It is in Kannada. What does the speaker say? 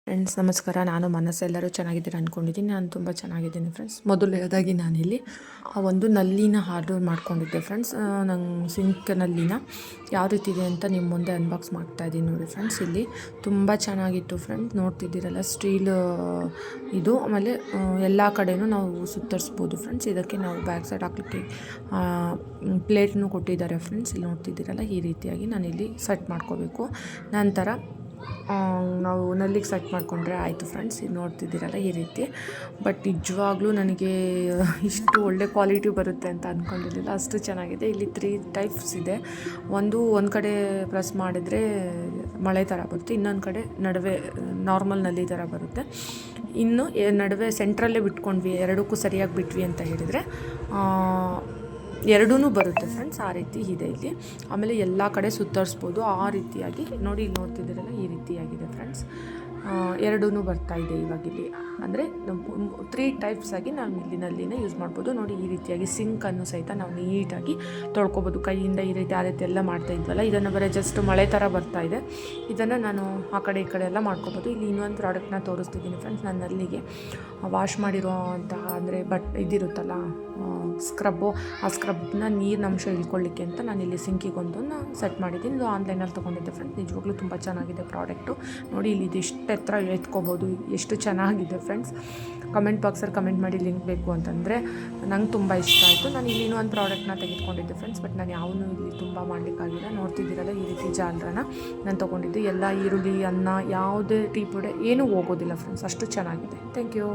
ಫ್ರೆಂಡ್ಸ್ ನಮಸ್ಕಾರ. ನಾನು ಮನಸ್ಸು ಎಲ್ಲರೂ ಚೆನ್ನಾಗಿದ್ದೀರಾ ಅಂದ್ಕೊಂಡಿದ್ದೀನಿ. ನಾನು ತುಂಬ ಚೆನ್ನಾಗಿದ್ದೀನಿ ಫ್ರೆಂಡ್ಸ್. ಮೊದಲನೇದಾಗಿ ನಾನಿಲ್ಲಿ ಒಂದು ನಲ್ಲಿನ ಆರ್ಡರ್ ಮಾಡ್ಕೊಂಡಿದ್ದೆ ಫ್ರೆಂಡ್ಸ್. ನಂಗೆ ಸಿಂಕ್ ನಲ್ಲಿನ ಯಾವ ರೀತಿ ಇದೆ ಅಂತ ನಿಮ್ಮ ಮುಂದೆ ಅನ್ಬಾಕ್ಸ್ ಮಾಡ್ತಾಯಿದ್ದೀನಿ ನೋಡಿ ಫ್ರೆಂಡ್ಸ್. ಇಲ್ಲಿ ತುಂಬ ಚೆನ್ನಾಗಿತ್ತು ಫ್ರೆಂಡ್ಸ್. ನೋಡ್ತಿದ್ದೀರಲ್ಲ ಸ್ಟೀಲ್ ಇದು. ಆಮೇಲೆ ಎಲ್ಲ ಕಡೆಯೂ ನಾವು ಸುತ್ತರಿಸ್ಬೋದು ಫ್ರೆಂಡ್ಸ್. ಇದಕ್ಕೆ ನಾವು ಬ್ಯಾಕ್ ಸೈಡ್ ಹಾಕ್ಲಿಕ್ಕೆ ಪ್ಲೇಟ್ನು ಕೊಟ್ಟಿದ್ದಾರೆ ಫ್ರೆಂಡ್ಸ್. ಇಲ್ಲಿ ನೋಡ್ತಿದ್ದೀರಲ್ಲ ಈ ರೀತಿಯಾಗಿ ನಾನಿಲ್ಲಿ ಸೆಟ್ ಮಾಡ್ಕೋಬೇಕು. ನಂತರ ನಾವು ನಲ್ಲಿಗೆ ಸೆಟ್ ಮಾಡಿಕೊಂಡ್ರೆ ಆಯಿತು ಫ್ರೆಂಡ್ಸ್. ಇದು ನೋಡ್ತಿದ್ದೀರಲ್ಲ ಈ ರೀತಿ. ಬಟ್ ನಿಜವಾಗ್ಲೂ ನನಗೆ ಇಷ್ಟು ಒಳ್ಳೆ ಕ್ವಾಲಿಟಿ ಬರುತ್ತೆ ಅಂತ ಅಂದ್ಕೊಂಡಿರಲಿಲ್ಲ. ಅಷ್ಟು ಚೆನ್ನಾಗಿದೆ. ಇಲ್ಲಿ 3 ಟೈಪ್ಸ್ ಇದೆ. ಒಂದು ಕಡೆ ಪ್ರೆಸ್ ಮಾಡಿದರೆ ಮಳೆ ಥರ ಬರುತ್ತೆ, ಇನ್ನೊಂದು ಕಡೆ ನಡುವೆ ನಾರ್ಮಲ್ ನಲ್ಲಿ ಥರ ಬರುತ್ತೆ, ಇನ್ನು ನಡುವೆ ಸೆಂಟ್ರಲ್ಲೇ ಬಿಟ್ಕೊಂಡ್ವಿ, ಎರಡಕ್ಕೂ ಸರಿಯಾಗಿ ಬಿಟ್ವಿ ಅಂತ ಹೇಳಿದರೆ ಎರಡೂ ಬರುತ್ತೆ ಫ್ರೆಂಡ್ಸ್. ಆ ರೀತಿ ಇದೆ ಇಲ್ಲಿ. ಆಮೇಲೆ ಎಲ್ಲ ಕಡೆ ಸುತ್ತರಿಸ್ಬೋದು ಆ ರೀತಿಯಾಗಿ. ನೋಡಿ ಇಲ್ಲಿ ನೋಡ್ತಿದ್ದೀರಲ್ಲ ಈ ರೀತಿಯಾಗಿದೆ ಫ್ರೆಂಡ್ಸ್. ಎರಡೂ ಬರ್ತಾ ಇದೆ ಇವಾಗಿಲ್ಲಿ. ಅಂದರೆ 3 ಟೈಪ್ಸ್ ಆಗಿ ನಾವು ಇಲ್ಲಿ ನಲ್ಲಿನ ಯೂಸ್ ಮಾಡ್ಬೋದು. ನೋಡಿ ಈ ರೀತಿಯಾಗಿ ಸಿಂಕನ್ನು ಸಹಿತ ನಾವು ನೀಟಾಗಿ ತೊಳ್ಕೊಬೋದು ಕೈಯಿಂದ. ಈ ರೀತಿ ಆ ರೀತಿ ಎಲ್ಲ ಮಾಡ್ತಾ ಇದ್ವಲ್ಲ, ಇದನ್ನು ಬರೀ ಜಸ್ಟ್ ಮಳೆ ಥರ ಬರ್ತಾ ಇದೆ. ಇದನ್ನು ನಾನು ಆ ಕಡೆ ಈ ಕಡೆ ಎಲ್ಲ ಮಾಡ್ಕೊಬೋದು. ಇಲ್ಲಿ ಇನ್ನೊಂದು ಪ್ರಾಡಕ್ಟ್ನ ತೋರಿಸ್ತಿದ್ದೀನಿ ಫ್ರೆಂಡ್ಸ್. ನಾನು ನಲ್ಲಿಗೆ ವಾಶ್ ಮಾಡಿರೋ ಅಂತಹ ಅಂದರೆ ಇದಿರುತ್ತಲ್ಲ ಸ್ಕ್ರಬ್ಬು, ಆ ಸ್ಕ್ರಬ್ನ ನೀರಿನ ಅಂಶ ಇಳ್ಕೊಳ್ಳಿಕ್ಕೆ ಅಂತ ನಾನು ಇಲ್ಲಿ ಸಿಂಕಿಗೊಂದನ್ನು ಸೆಟ್ ಮಾಡಿದ್ದೀನಿ. ಇದು ಆನ್ಲೈನಲ್ಲಿ ತೊಗೊಂಡಿದ್ದೆ ಫ್ರೆಂಡ್ಸ್. ನಿಜವಾಗ್ಲೂ ತುಂಬ ಚೆನ್ನಾಗಿದೆ ಪ್ರಾಡಕ್ಟು. ನೋಡಿ ಇಲ್ಲಿ ಇದೆಷ್ಟು ಎತ್ತರ ಎತ್ಕೋಬೋದು, ಎಷ್ಟು ಚೆನ್ನಾಗಿದೆ ಫ್ರೆಂಡ್ಸ್. ಕಮೆಂಟ್ ಬಾಕ್ಸಲ್ಲಿ ಕಮೆಂಟ್ ಮಾಡಿ ಲಿಂಕ್ ಬೇಕು ಅಂತಂದರೆ. ನಂಗೆ ತುಂಬ ಇಷ್ಟ ಆಯಿತು. ನಾನು ಇಲ್ಲಿ ಇನ್ನೊಂದು ಪ್ರಾಡಕ್ಟ್ನ ತೆಗೆದುಕೊಂಡಿದ್ದೆ ಫ್ರೆಂಡ್ಸ್. ಬಟ್ ನಾನು ಯಾವನ್ನೂ ಇಲ್ಲಿ ತುಂಬ ಮಾಡಲಿಕ್ಕಾಗಿಲ್ಲ. ನೋಡ್ತಿದ್ದೀರಲ್ಲ ಈ ರೀತಿ ಜಾಲರನ ನಾನು ತೊಗೊಂಡಿದ್ದೆ. ಎಲ್ಲ ಈರುಳ್ಳಿ, ಅನ್ನ, ಯಾವುದೇ ಟೀ ಪುಡಿ ಏನೂ ಹೋಗೋದಿಲ್ಲ ಫ್ರೆಂಡ್ಸ್. ಅಷ್ಟು ಚೆನ್ನಾಗಿದೆ. Thank you.